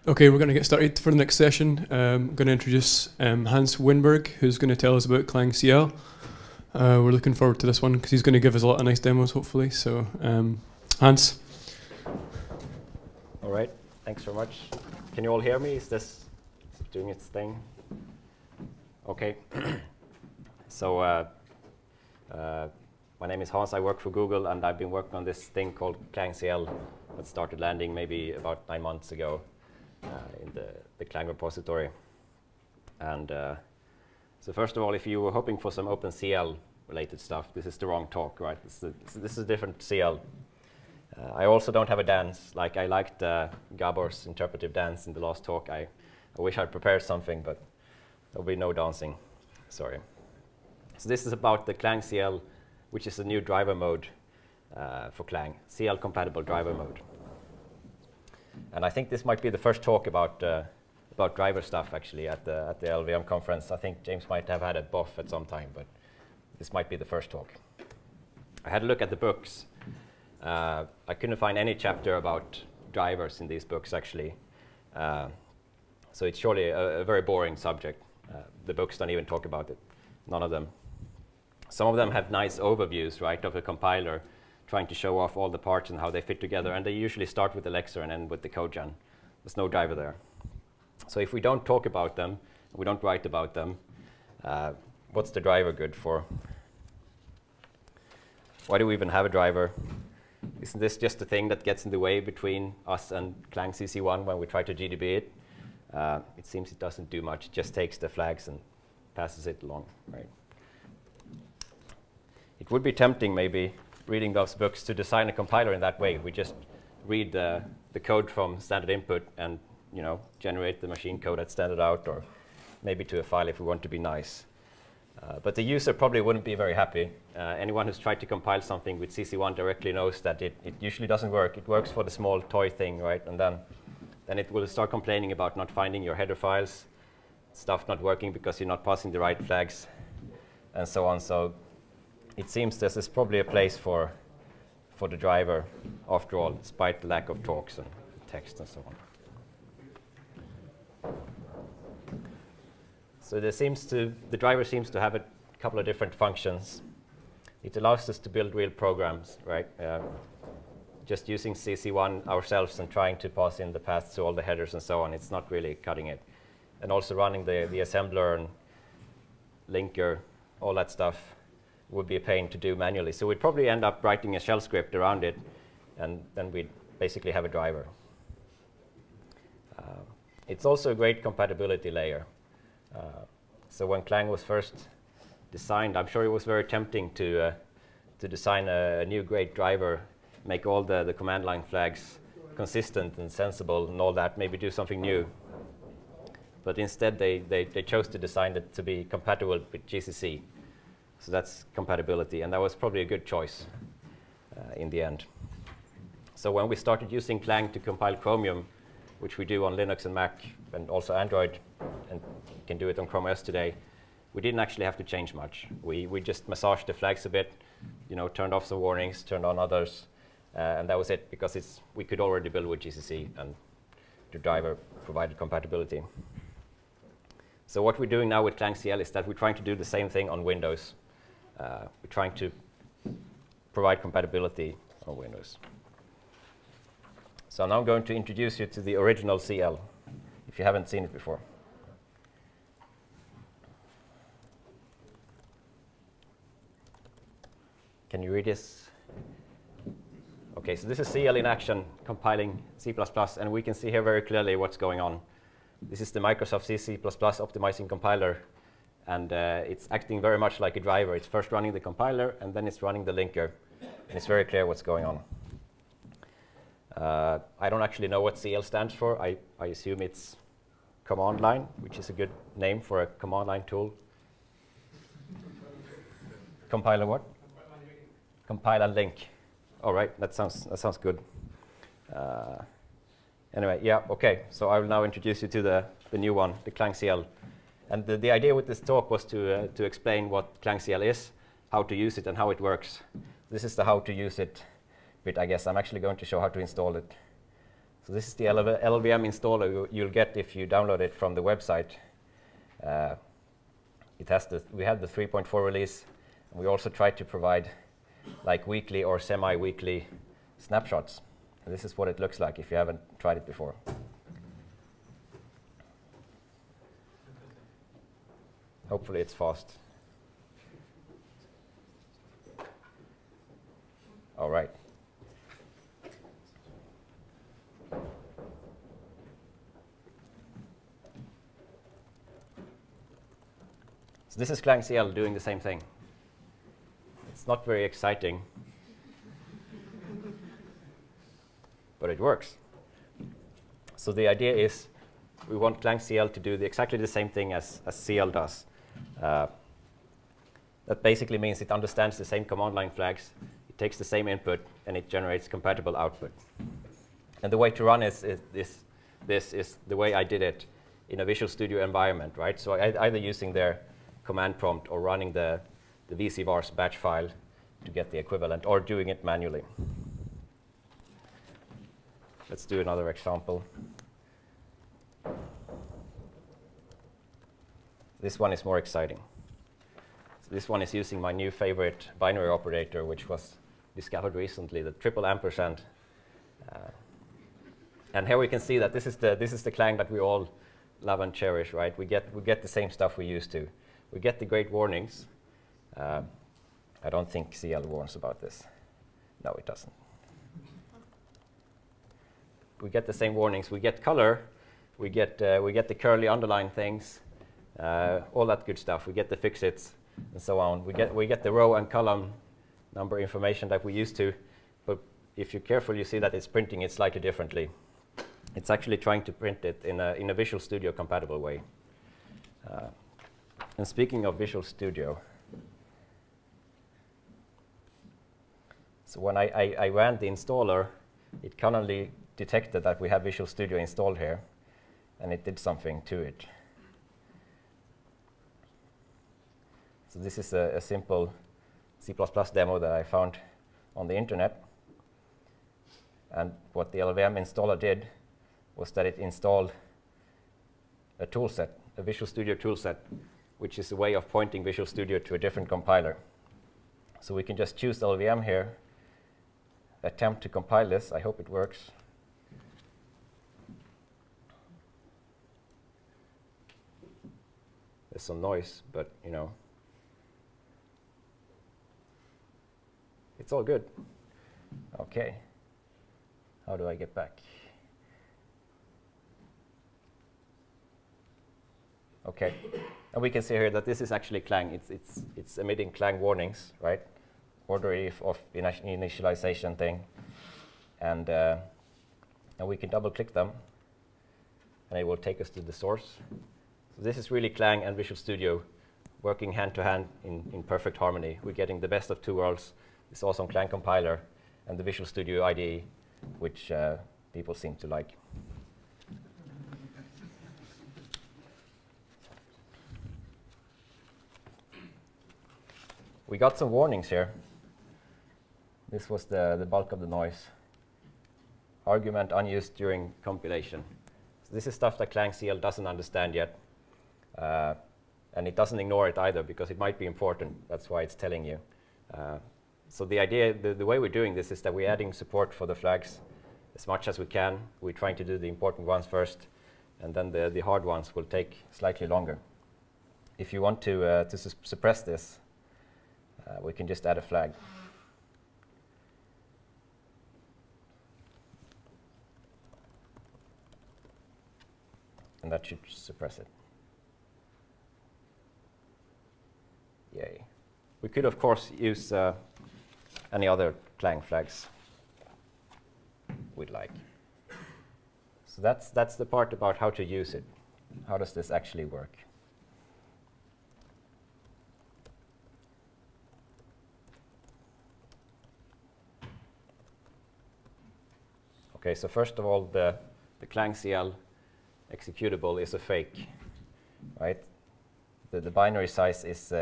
Okay, we're going to get started for the next session. I'm going to introduce Hans Winberg, who's going to tell us about clangcl. We're looking forward to this one because he's going to give us a lot of nice demos, hopefully. So, Hans. All right, thanks very much. Can you all hear me? Is this doing its thing? Okay. So, my name is Hans. I work for Google, and I've been working on this thing called clangcl that started landing maybe about 9 months ago in the Clang repository. And so first of all, if you were hoping for some OpenCL related stuff, this is the wrong talk, right? This is a different CL. I also don't have a dance. Like I liked Gabor's interpretive dance in the last talk. I wish I'd prepared something, but there'll be no dancing. Sorry. So this is about the clangcl, which is a new driver mode for Clang, CL compatible driver mode. And I think this might be the first talk about driver stuff actually at the LVM conference. I think James might have had a BOF at some time, but this might be the first talk. I had a look at the books. I couldn't find any chapter about drivers in these books actually. So it's surely a very boring subject. The books don't even talk about it, none of them. Some of them have nice overviews, right, of a compiler trying to show off all the parts and how they fit together, and they usually start with the Lexer and end with the code gen. There's no driver there. So if we don't talk about them, we don't write about them, what's the driver good for? Why do we even have a driver? Isn't this just a thing that gets in the way between us and Clang CC1 when we try to GDB it? It seems it doesn't do much, it just takes the flags and passes it along, right? It would be tempting, maybe, reading those books to design a compiler in that way. We just read the code from standard input and generate the machine code at standard out, or maybe to a file if we want to be nice. But the user probably wouldn't be very happy. Anyone who's tried to compile something with CC1 directly knows that it usually doesn't work. It works for the small toy thing, right? And then it will start complaining about not finding your header files, stuff not working because you're not passing the right flags, and so on. So it seems this is probably a place for the driver, after all, despite the lack of talks and text and so on. So the driver seems to have a couple of different functions. It allows us to build real programs, right? Just using CC1 ourselves and trying to pass in the paths to all the headers and so on, it's not really cutting it. And also running the assembler and linker, all that stuff, would be a pain to do manually. So we'd probably end up writing a shell script around it, and then we'd basically have a driver. It's also a great compatibility layer. So when Clang was first designed, I'm sure it was very tempting to design a new great driver, make all the command line flags consistent and sensible and all that, maybe do something new. But instead, they chose to design it to be compatible with GCC. So that's compatibility, and that was probably a good choice in the end. So when we started using Clang to compile Chromium, which we do on Linux and Mac, and also Android, and can do it on Chrome OS today, we didn't actually have to change much. We just massaged the flags a bit, turned off some warnings, turned on others, and that was it, because we could already build with GCC, and the driver provided compatibility. So what we're doing now with clangcl is that we're trying to do the same thing on Windows. We're trying to provide compatibility on Windows. So now I'm going to introduce you to the original CL, if you haven't seen it before. Can you read this? OK, so this is CL in action, compiling C++, and we can see here very clearly what's going on. This is the Microsoft C++ optimizing compiler. And it's acting very much like a driver. It's first running the compiler, and then it's running the linker. And it's very clear what's going on. I don't actually know what CL stands for. I assume it's command line, which is a good name for a command line tool. Compiler what? Compile and link. All right, that sounds good. Anyway, yeah, OK. So I will now introduce you to the new one, the clangcl. And the idea with this talk was to explain what clangcl is, how to use it, and how it works. This is the how to use it bit, I guess. I'm actually going to show how to install it. So this is the LLVM installer you'll get if you download it from the website. We have the 3.4 release, and we also try to provide like weekly or semi-weekly snapshots. And this is what it looks like if you haven't tried it before. Hopefully it's fast. All right. So this is clangcl doing the same thing. It's not very exciting, but it works. So the idea is we want clangcl to do exactly the same thing as CL does. That basically means it understands the same command line flags, it takes the same input, and it generates compatible output. And the way to run this is the way I did it in a Visual Studio environment, right? So either using their command prompt or running the VCVARS batch file to get the equivalent, or doing it manually. Let's do another example. This one is more exciting. So this one is using my new favorite binary operator, which was discovered recently, the triple ampersand. And here we can see that this is the Clang that we all love and cherish, right? We get the same stuff we used to. We get the great warnings. I don't think CL warns about this. No, it doesn't. We get the same warnings. We get color. We get the curly underline things. All that good stuff. We get the fixits and so on. We get the row and column number information that we used to, but if you're careful, you see that it's printing it slightly differently. It's actually trying to print it in a Visual Studio compatible way. And speaking of Visual Studio, so when I ran the installer, it cunningly detected that we have Visual Studio installed here, and it did something to it. So this is a simple C++ demo that I found on the internet. And what the LLVM installer did was that it installed a toolset, a Visual Studio toolset, which is a way of pointing Visual Studio to a different compiler. So we can just choose LLVM here, attempt to compile this. I hope it works. There's some noise, but you know, it's all good. Okay. How do I get back? Okay. And we can see here that this is actually Clang. It's emitting Clang warnings, right? Order if of initialization thing. And we can double click them, and it will take us to the source. So this is really Clang and Visual Studio working hand to hand in perfect harmony. We're getting the best of two worlds. This awesome Clang compiler and the Visual Studio IDE, which people seem to like. We got some warnings here. This was the bulk of the noise. Argument unused during compilation. So this is stuff that clangcl doesn't understand yet. And it doesn't ignore it either, because it might be important. That's why it's telling you. So the idea, the way we're doing this is that we're adding support for the flags as much as we can. We're trying to do the important ones first, and then the hard ones will take slightly longer. If you want to suppress this, we can just add a flag. And that should suppress it. Yay. We could, of course, use any other Clang flags we'd like. So that's the part about how to use it. How does this actually work? Okay, so first of all, the clangcl executable is a fake, right? The binary size is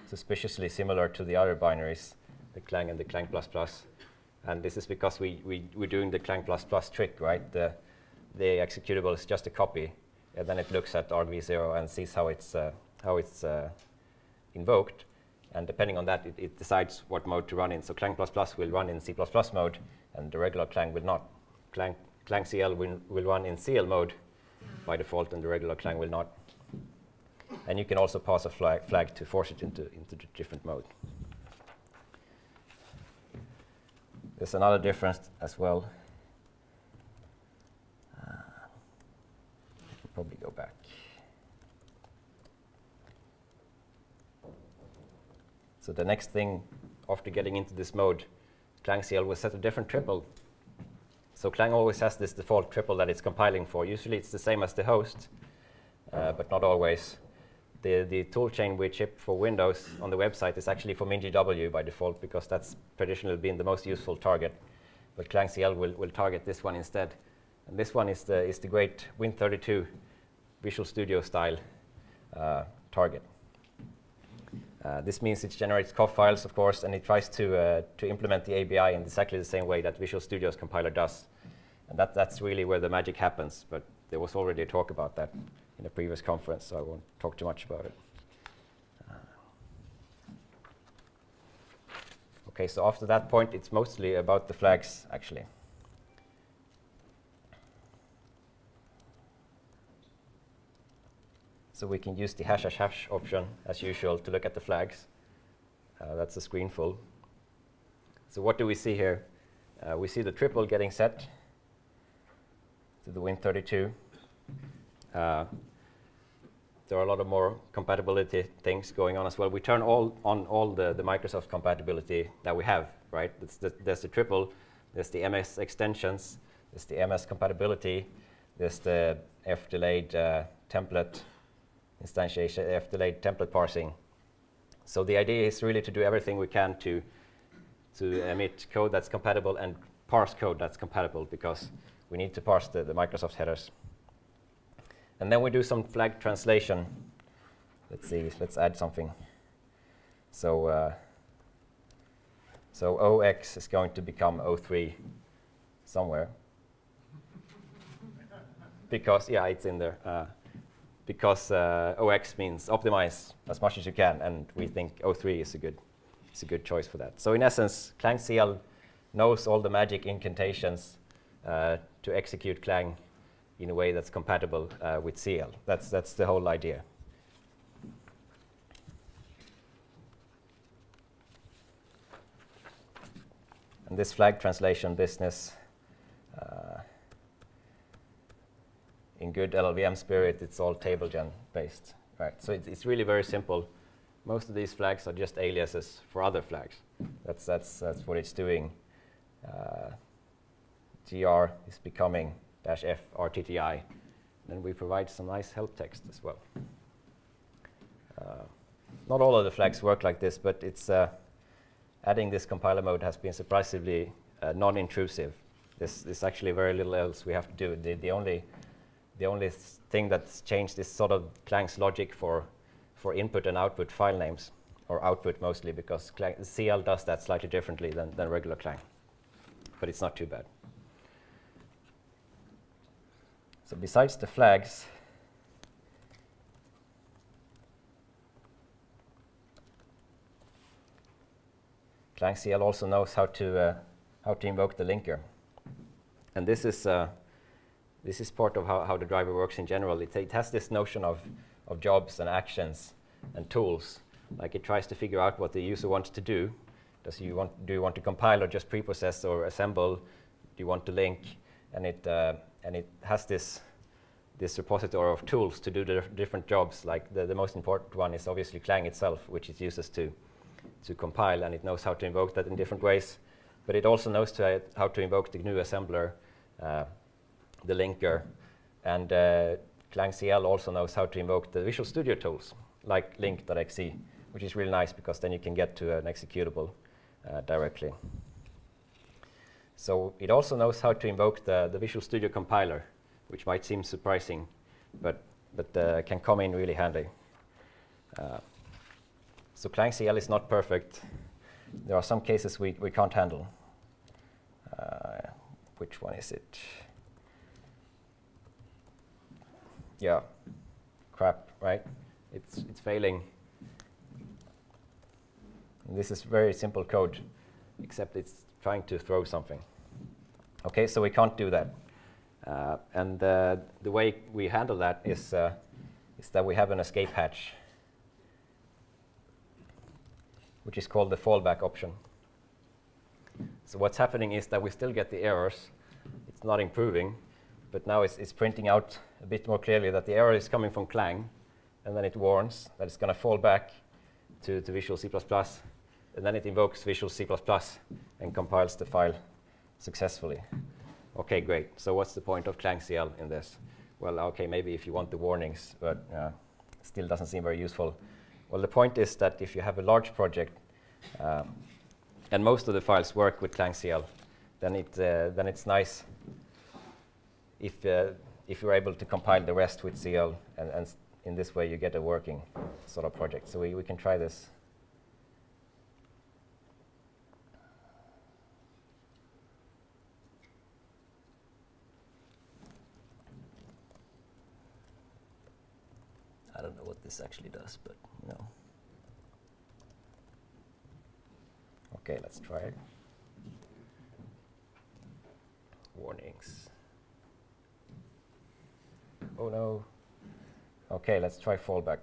suspiciously similar to the other binaries, the Clang and the Clang++. And this is because we're doing the clang++ trick, right? The executable is just a copy, and then it looks at argv0 and sees how it's invoked. And depending on that, it decides what mode to run in. So clang++ will run in C++ mode, and the regular clang will not. clangcl will run in CL mode by default, and the regular clang will not. And you can also pass a flag to force it into the different mode. There's another difference as well. Probably go back. So the next thing after getting into this mode, clangcl will set a different triple. So Clang always has this default triple that it's compiling for. Usually it's the same as the host, but not always. The toolchain we ship for Windows on the website is actually for MinGW by default, because that's traditionally been the most useful target. But clangcl will target this one instead. And this one is the great Win32 Visual Studio style target. This means it generates COF files, of course, and it tries to implement the ABI in exactly the same way that Visual Studio's compiler does. And that's really where the magic happens. But there was already a talk about that in a previous conference, so I won't talk too much about it. OK, so after that point, it's mostly about the flags, actually. So we can use the ## option, as usual, to look at the flags. That's the screen full. So what do we see here? We see the triple getting set to the Win32. There are a lot of more compatibility things going on as well. We turn on all the Microsoft compatibility that we have, right? There's the triple, there's the MS extensions, there's the MS compatibility, there's the F-delayed template instantiation, F-delayed template parsing. So the idea is really to do everything we can to emit code that's compatible and parse code that's compatible, because we need to parse the Microsoft headers. And then we do some flag translation. Let's see, let's add something. So OX is going to become O3 somewhere. Because, yeah, it's in there. Because OX means optimize as much as you can, and we think O3 is a good choice for that. So in essence, clangcl knows all the magic incantations to execute Clang in a way that's compatible with CL. That's the whole idea. And this flag translation business, in good LLVM spirit, it's all table gen based, right? So it's really very simple. Most of these flags are just aliases for other flags. That's what it's doing. GR is becoming -f RTTI. Then we provide some nice help text as well. Not all of the flags work like this, but it's adding this compiler mode has been surprisingly non-intrusive. There's actually very little else we have to do. The only thing that's changed is sort of Clang's logic for input and output file names, or output mostly, because CL does that slightly differently than regular Clang. But it's not too bad. So besides the flags, clangcl also knows how to invoke the linker. And this is part of how the driver works in general. It has this notion of jobs and actions and tools. Like, it tries to figure out what the user wants to do. Do you want to compile or just preprocess or assemble? Do you want to link? And it has this repository of tools to do the different jobs. Like the most important one is obviously Clang itself, which it uses to compile, and it knows how to invoke that in different ways. But it also knows how to invoke the GNU assembler, the linker, and clangcl also knows how to invoke the Visual Studio tools, like link.exe, which is really nice, because then you can get to an executable directly. So it also knows how to invoke the Visual Studio compiler, which might seem surprising, but can come in really handy. So clangcl is not perfect. There are some cases we can't handle. which one is it? Yeah, crap, right? It's failing. And this is very simple code, except it's trying to throw something. Okay, so we can't do that. And the way we handle that is that we have an escape hatch, which is called the fallback option. So what's happening is that we still get the errors. It's not improving, but now it's printing out a bit more clearly that the error is coming from Clang, and then it warns that it's going to fall back to Visual C++, and then it invokes Visual C++ and compiles the file successfully. Okay, great. So what's the point of clangcl in this? Well, okay, maybe if you want the warnings, but still doesn't seem very useful. Well, the point is that if you have a large project, and most of the files work with clangcl, then it's nice if you're able to compile the rest with CL, and in this way you get a working sort of project. So we can try this. I don't know what this actually does, but no. Okay, let's try it. Warnings. Oh no. Okay, let's try fallback.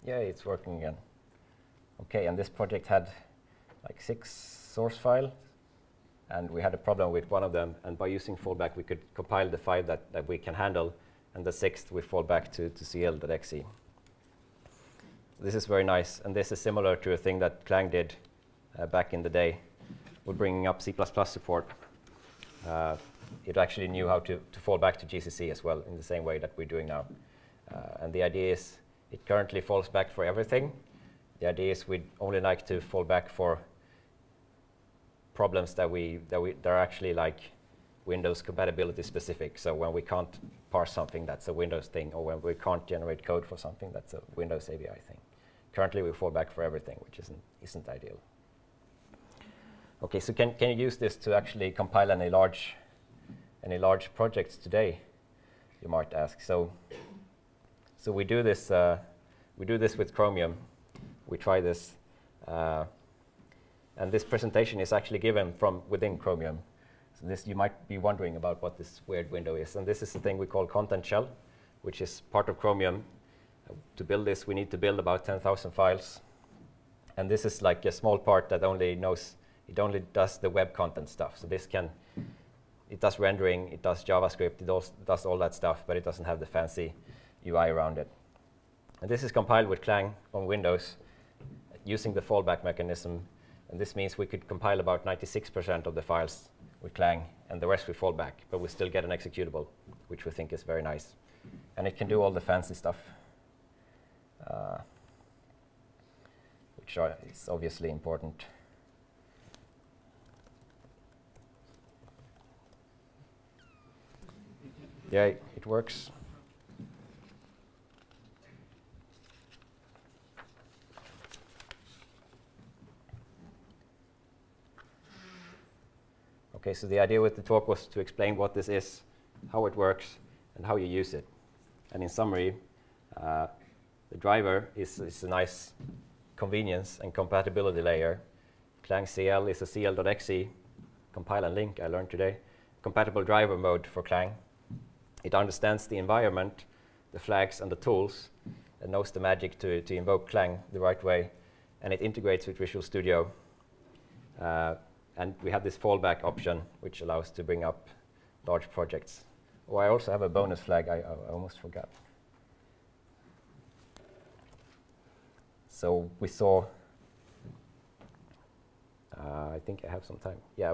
Yeah, it's working again. Okay, and this project had like 6 source files, and we had a problem with one of them, and by using fallback we could compile the 5 that we can handle, and the 6th we fall back to cl.exe. This is very nice, and this is similar to a thing that Clang did back in the day. We're bringing up C++ support. It actually knew how to fall back to GCC as well in the same way that we're doing now. And the idea is it currently falls back for everything. The idea is we'd only like to fall back for problems that are actually like Windows compatibility specific. So when we can't parse something, that's a Windows thing, or when we can't generate code for something, that's a Windows API thing. Currently, we fall back for everything, which isn't ideal. Okay, so can you use this to actually compile any large projects today? You might ask. So we do this with Chromium. We try this, and this presentation is actually given from within Chromium. So this, you might be wondering about what this weird window is, and this is the thing we call content shell, which is part of Chromium. To build this, we need to build about 10,000 files, and this is like a small part that only does the web content stuff. So this it does rendering, it does JavaScript, it does all that stuff, but it doesn't have the fancy UI around it. And this is compiled with Clang on Windows using the fallback mechanism. And this means we could compile about 96% of the files with Clang, and the rest we fall back, but we still get an executable, which we think is very nice. And it can do all the fancy stuff, which is obviously important. Yeah, it works. Okay, so the idea with the talk was to explain what this is, how it works, and how you use it. And in summary, the driver is a nice convenience and compatibility layer. clangcl is a cl.exe compile and link I learned today. Compatible driver mode for Clang. It understands the environment, the flags, and the tools, and knows the magic to invoke Clang the right way. And it integrates with Visual Studio. And we have this fallback option, which allows to bring up large projects. Oh, I also have a bonus flag I almost forgot. So we saw, I think I have some time. Yeah,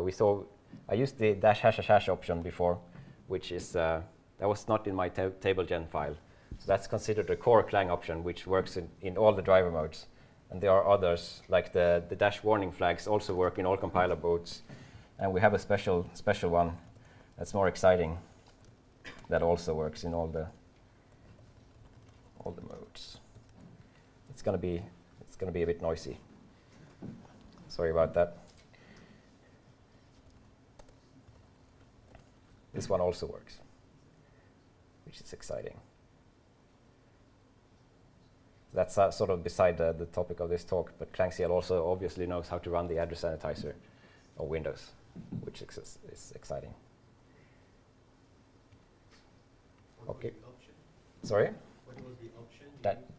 I used the --# option before, which is, that was not in my table gen file. So that's considered a core Clang option, which works in all the driver modes. And there are others, like the dash warning flags also work in all compiler boards. And we have a special one that's more exciting that also works in all the modes. It's gonna be a bit noisy. Sorry about that. This one also works, which is exciting. That's sort of beside the topic of this talk, but clangcl also obviously knows how to run the address sanitizer on Windows, which is exciting. Okay. Sorry? What was the option?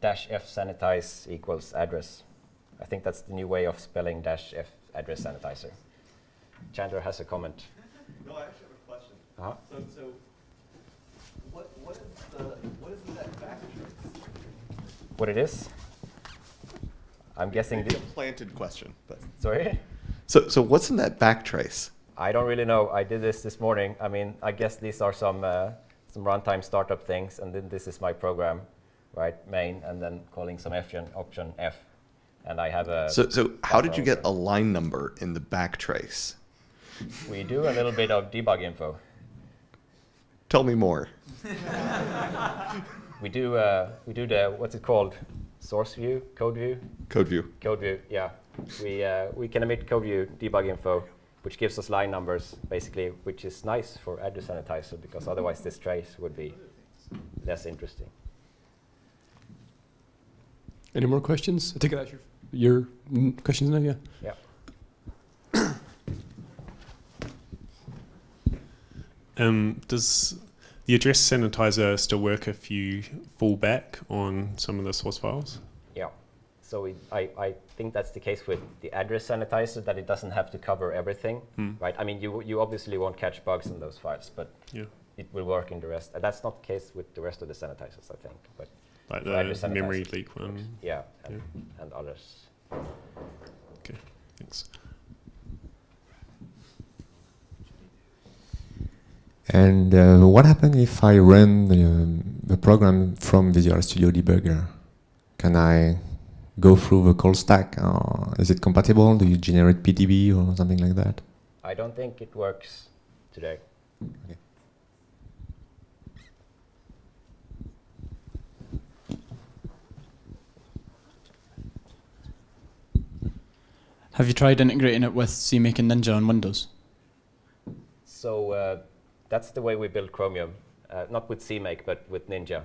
Dash F sanitize equals address. I think that's the new way of spelling dash F address sanitizer. Chandler has a comment. No, I actually have a question. Uh-huh. So what is that backtrace? What it is? I'm guessing Maybe a planted question, but sorry? So what's in that backtrace? I don't really know. I did this morning. I mean, I guess these are some runtime startup things, and then this is my program, right? Main, and then calling some option F, and I have a. So how did you get a line number in the backtrace? We do a little bit of debug info. Tell me more. We do the what's it called? Source view, code view. Code view. Code view, yeah. We can emit code view debug info, which gives us line numbers, basically, which is nice for address sanitizer, because otherwise this trace would be less interesting. Any more questions? I take it that's your questions now, yeah? Yeah. Does the address sanitizer still work if you fall back on some of the source files? Yeah. So I think that's the case with the address sanitizer, that it doesn't have to cover everything, right? I mean, you obviously won't catch bugs in those files, but it will work in the rest. That's not the case with the rest of the sanitizers, I think. But like the memory leak one? Yeah, and others. Okay, thanks. And what happens if I run the program from Visual Studio Debugger? Can I go through the call stack? Is it compatible? Do you generate PDB or something like that? I don't think it works today. Okay. Have you tried integrating it with CMake and Ninja on Windows? So that's the way we build Chromium, not with CMake, but with Ninja.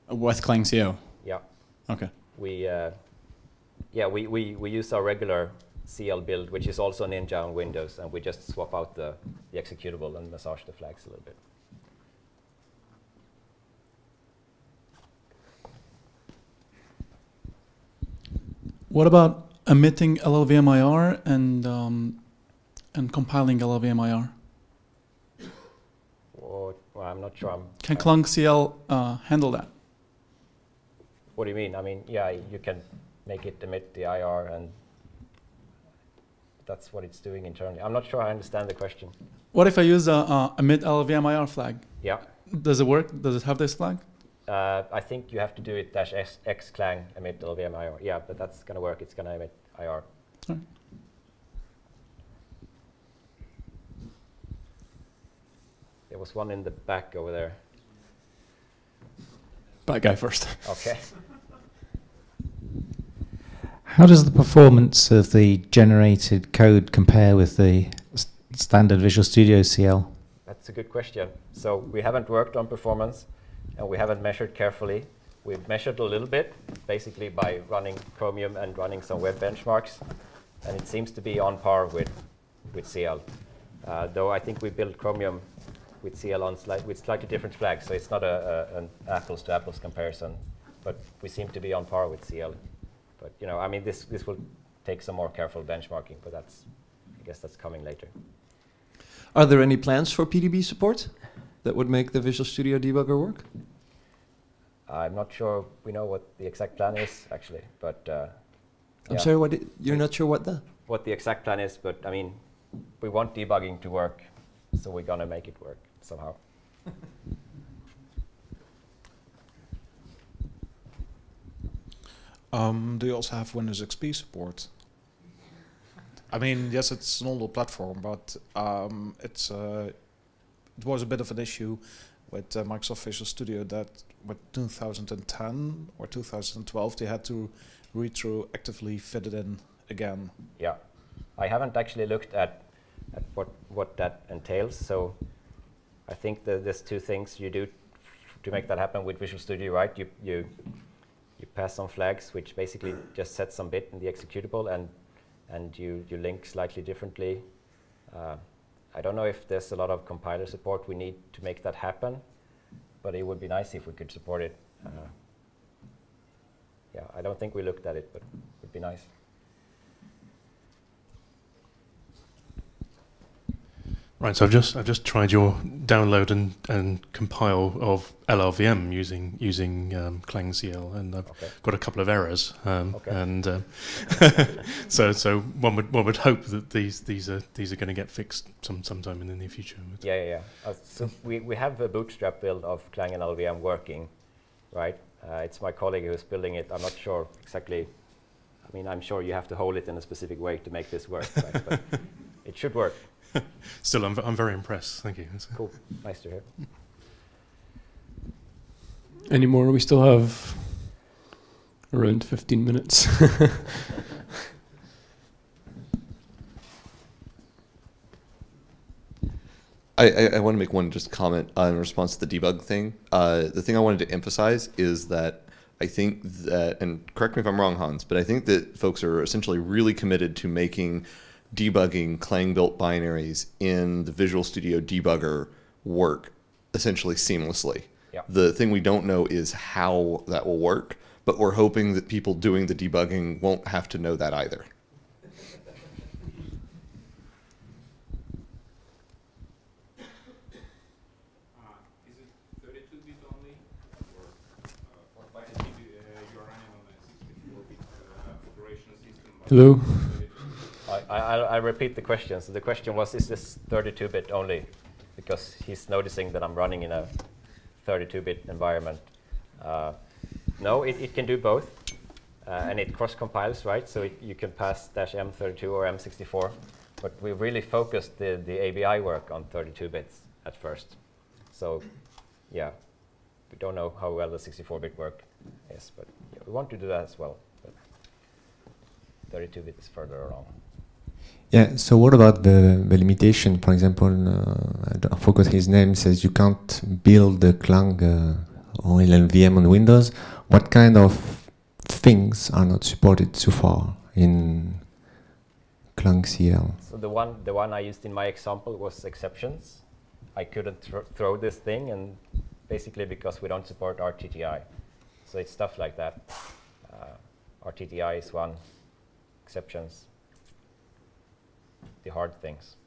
With clangcl? Yeah. Okay. We use our regular CL build, which is also Ninja on Windows, and we just swap out the executable and massage the flags a little bit. What about emitting LLVMIR and compiling LLVMIR? Well, I'm not sure. Can clangcl handle that? What do you mean? I mean, yeah, you can make it emit the IR, and that's what it's doing internally. I'm not sure I understand the question. What if I use a emit LLVMIR flag? Yeah. Does it work? Does it have this flag? I think you have to do it -x clang emit LLVMIR. Yeah, but that's going to work. It's going to emit IR. All right. There was one in the back over there. Bad guy first. Okay. How does the performance of the generated code compare with the standard Visual Studio CL? That's a good question. So we haven't worked on performance, and we haven't measured carefully. We've measured a little bit, basically by running Chromium and running some web benchmarks, and it seems to be on par with CL. Though I think we built Chromium with CL on with slightly different flags, so it's not an apples-to-apples comparison, but we seem to be on par with CL. But you know, I mean, this will take some more careful benchmarking, but I guess that's coming later. Are there any plans for PDB support that would make the Visual Studio Debugger work? I'm not sure we know what the exact plan is, actually, but I'm sorry, you're not sure what the exact plan is, but I mean, we want debugging to work, so we're gonna make it work somehow. Do you also have Windows XP support? I mean, yes, it's an older platform, but it was a bit of an issue with Microsoft Visual Studio that with 2010 or 2012 they had to retroactively fit it in again. Yeah, I haven't actually looked at what that entails. So I think that there's two things you do to make that happen with Visual Studio, right? You pass some flags, which basically just set some bit in the executable, and you link slightly differently. I don't know if there's a lot of compiler support we need to make that happen, but it would be nice if we could support it. Yeah, I don't think we looked at it, but it would be nice. Right, so I've just tried your download and compile of LLVM using clangcl, and I've got a couple of errors. And so one would hope that these are going to get fixed sometime in the near future. Yeah. So we have a bootstrap build of Clang and LLVM working, right? It's my colleague who's building it. I'm not sure exactly. I mean, I'm sure you have to hold it in a specific way to make this work, right? But it should work. Still, I'm very impressed. Thank you. Cool. Nice to hear. Any more? We still have around 15 minutes. I want to make one just comment in response to the debug thing. The thing I wanted to emphasize is that I think that, and correct me if I'm wrong, Hans, but I think that folks are essentially really committed to making debugging Clang-built binaries in the Visual Studio debugger work essentially seamlessly. Yeah. The thing we don't know is how that will work, but we're hoping that people doing the debugging won't have to know that either. Is it 32-bit only, or by the you're running on a 64-bit operational system? Hello? I'll repeat the question. So the question was, is this 32-bit only? Because he's noticing that I'm running in a 32-bit environment. No, it can do both. And it cross-compiles, right? So you can pass -M32 or M64. But we really focused the ABI work on 32 bits at first. So yeah, we don't know how well the 64-bit work is. But yeah, we want to do that as well. But 32-bit is further along. Yeah, so what about the limitation? For example, I forgot his name, says you can't build the Clang or LLVM on Windows. What kind of things are not supported so far in clangcl? So the one I used in my example was exceptions. I couldn't throw this thing, and basically because we don't support RTTI. So it's stuff like that. RTTI is one, exceptions, the hard things.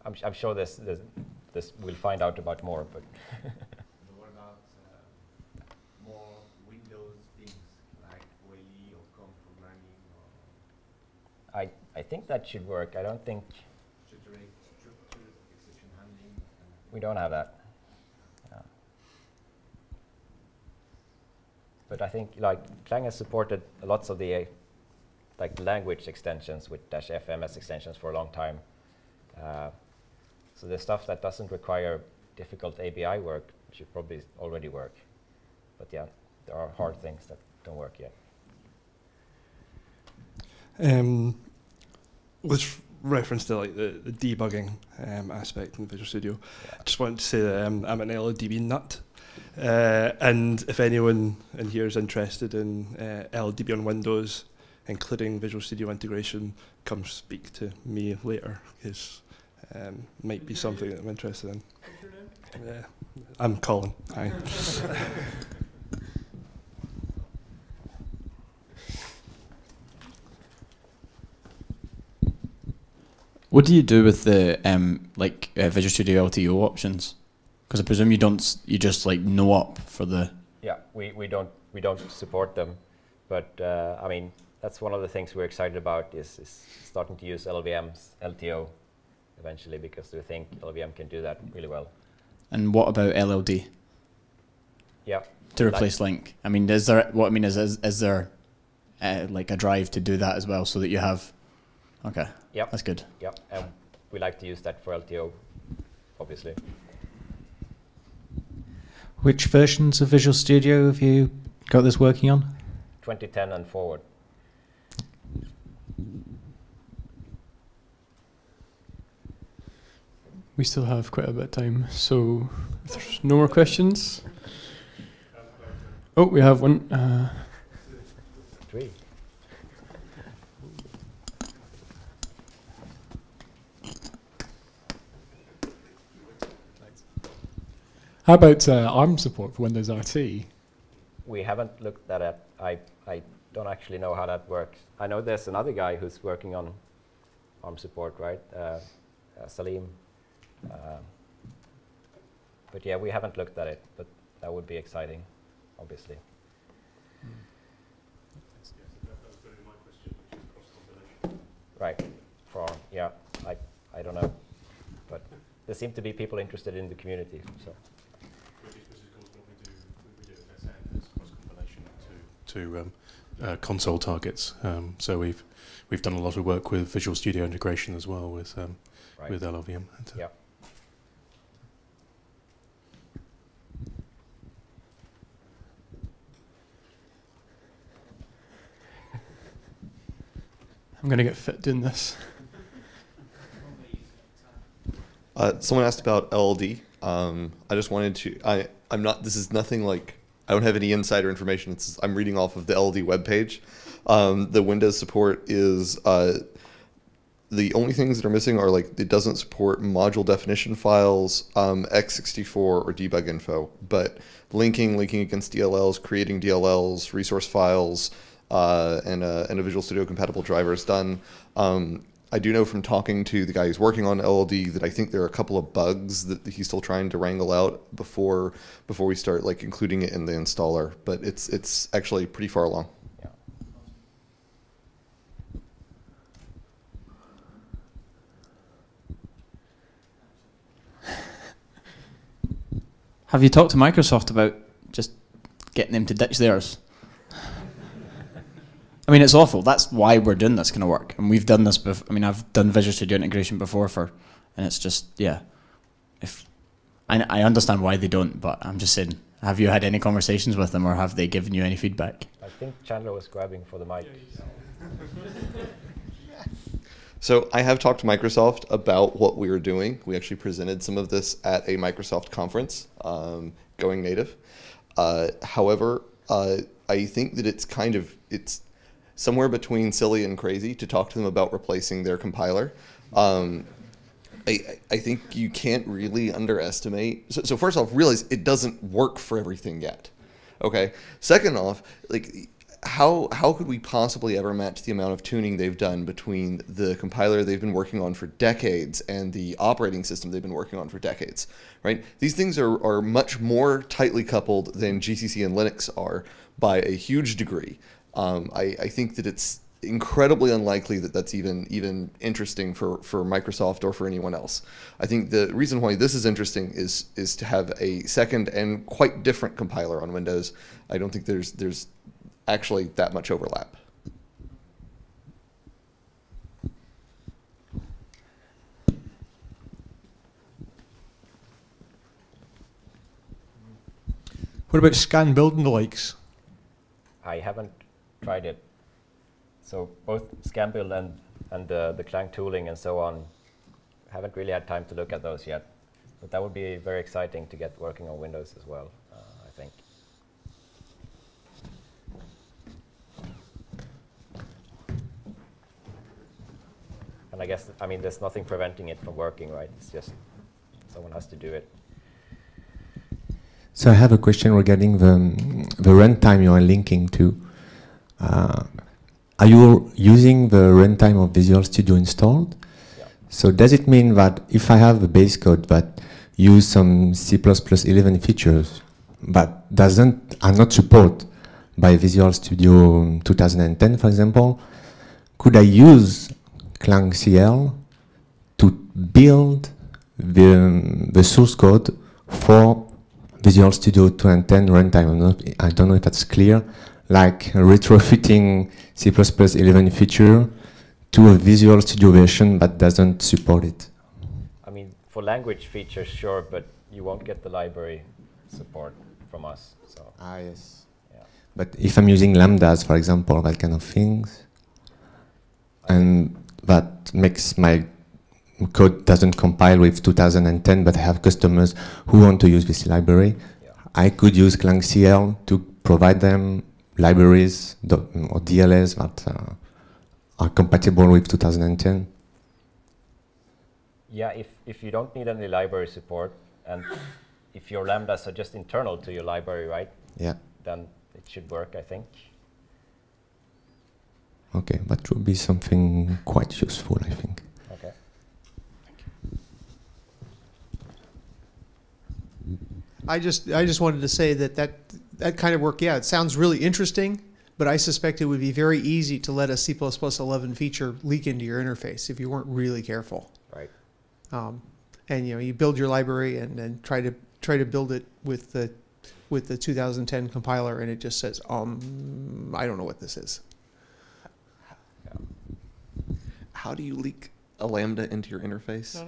I'm sure this we'll find out about more, but. What about more Windows things like WALI or COM programming? Or I think that should work. I don't think. structured exception handling? We don't have that. No. But I think like Clang has supported lots of the like language extensions with -fms extensions for a long time. So the stuff that doesn't require difficult ABI work should probably already work. But yeah, there are hard things that don't work yet. With reference to like the debugging aspect in Visual Studio, I just wanted to say that I'm an LLDB nut. And if anyone in here is interested in LLDB on Windows, including Visual Studio integration, come speak to me later, because might be something that I'm interested in. What's your name? Yeah, I'm Colin. Hi. What do you do with the Visual Studio LTO options? Because I presume you just like no up for the. Yeah, we don't support them, but I mean that's one of the things we're excited about is starting to use LLVM's LTO eventually, because we think LLVM can do that really well. And what about LLD? Yeah. To replace Link. I mean, is there? What I mean is there like a drive to do that as well, so that you have? Okay. Yep. That's good. Yep. And we like to use that for LTO, obviously. Which versions of Visual Studio have you got this working on? 2010 and forward. We still have quite a bit of time, so if there's no more questions. Oh, we have one. 3. How about ARM support for Windows RT? We haven't looked at it. I don't actually know how that works. I know there's another guy who's working on ARM support, right? Salim. But yeah, we haven't looked at it, but that would be exciting, obviously. Right, for ARM, yeah, I don't know, but there seem to be people interested in the community, so. To console targets, so we've done a lot of work with Visual Studio integration as well with with LLVM. Yeah. I'm going to get fit doing this. Someone asked about LLD. I just wanted to. I'm not. This is nothing like. I don't have any insider information. I'm reading off of the LLD webpage. The Windows support is the only things that are missing are like it doesn't support module definition files, x64 or debug info, but linking against DLLs, creating DLLs, resource files, and a Visual Studio compatible driver is done. I do know from talking to the guy who's working on LLD that I think there are a couple of bugs that he's still trying to wrangle out before we start like including it in the installer. But it's actually pretty far along. Have you talked to Microsoft about just getting them to ditch theirs? I mean, it's awful. That's why we're doing this kind of work. And we've done this before. I mean, I've done Visual Studio integration before and it's just, yeah. I understand why they don't, but I'm just saying, have you had any conversations with them or have they given you any feedback? I think Chandler was grabbing for the mic. So I have talked to Microsoft about what we were doing. We actually presented some of this at a Microsoft conference, Going Native. However, I think that it's somewhere between silly and crazy to talk to them about replacing their compiler. I think you can't really underestimate. So first off, realize it doesn't work for everything yet. Okay. Second off, like how could we possibly ever match the amount of tuning they've done between the compiler they've been working on for decades and the operating system they've been working on for decades, right? These things are much more tightly coupled than GCC and Linux are by a huge degree. I think that it's incredibly unlikely that that's even interesting for Microsoft or for anyone else. I think the reason why this is interesting is to have a second and quite different compiler on Windows. I don't think there's actually that much overlap. What about scan build and the likes? I haven't tried it. So both Scambuild and the Clang tooling and so on, haven't really had time to look at those yet. But that would be very exciting to get working on Windows as well, I think. And I guess, I mean, there's nothing preventing it from working, right? It's just someone has to do it. So I have a question regarding the runtime you are linking to. Are you using the runtime of Visual Studio installed? Yeah. So does it mean that if I have the base code that use some C++11 features but are not supported by Visual Studio 2010, for example, could I use clangcl to build the source code for Visual Studio 2.10 runtime. I don't know if that's clear. Like retrofitting C++ 11 feature to a Visual Studio version that doesn't support it. I mean, for language features, sure, but you won't get the library support from us. So. Ah, yes. Yeah. But if I'm using lambdas, for example, that kind of things, and that makes my code doesn't compile with 2010, but I have customers who want to use this library, yeah. I could use clangcl to provide them libraries or DLLs that are compatible with 2010. Yeah, if you don't need any library support, and if your lambdas are just internal to your library, right? Yeah. Then it should work, I think. Okay, that would be something quite useful, I think. Okay. I just wanted to say that kind of work, yeah, it sounds really interesting, but I suspect it would be very easy to let a C++ 11 feature leak into your interface if you weren't really careful. Right. And you build your library and then try to build it with the 2010 compiler, and it just says, I don't know what this is. How do you leak a lambda into your interface? No,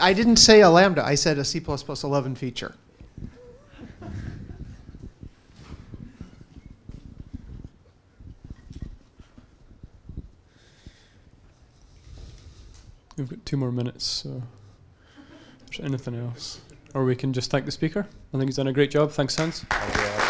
I didn't say a lambda. I said a C++ 11 feature. We've got 2 more minutes, so if there's anything else. Or we can just thank the speaker. I think he's done a great job. Thanks, Hans. Thank you.